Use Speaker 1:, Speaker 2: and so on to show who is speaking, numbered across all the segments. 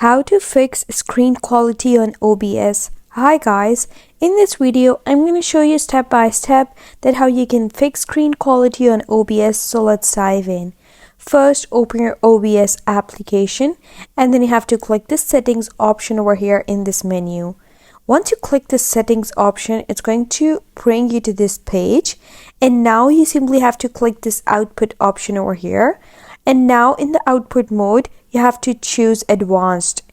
Speaker 1: How to fix screen quality on OBS. Hi guys, in this video I'm going to show you step by step that how you can fix screen quality on OBS. So let's dive in. First, open your OBS application and then you have to click the settings option over here in this menu. Once you click the settings option, it's going to bring you to this page, and now you simply have to click this output option over here. And now in the output mode, you have to choose advanced.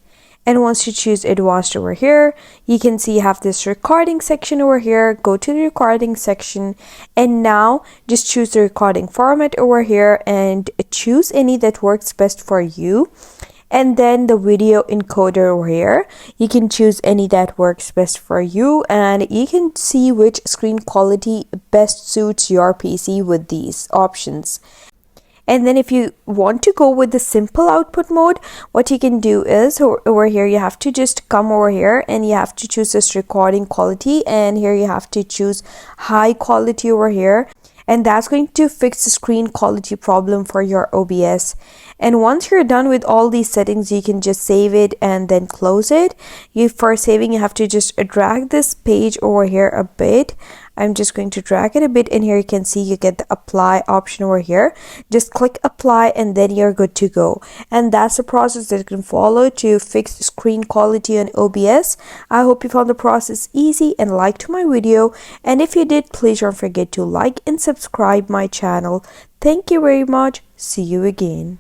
Speaker 1: And once you choose advanced over here, you can see you have this recording section over here. Go to the recording section and now just choose the recording format over here and choose any that works best for you. And then the video encoder over here, you can choose any that works best for you, and you can see which screen quality best suits your PC with these options. And then if you want to go with the simple output mode, what you can do is over here you have to just come over here and you have to choose this recording quality, and here you have to choose high quality over here, and that's going to fix the screen quality problem for your OBS. And once you're done with all these settings, you can just save it and then close it. For saving, you have to just drag this page over here a bit. I'm just going to drag it a bit, and here you can see you get the apply option over here. Just click apply and then you're good to go. And that's the process that you can follow to fix screen quality on OBS. I hope you found the process easy and liked my video. And if you did, please don't forget to like and subscribe my channel. Thank you very much. See you again.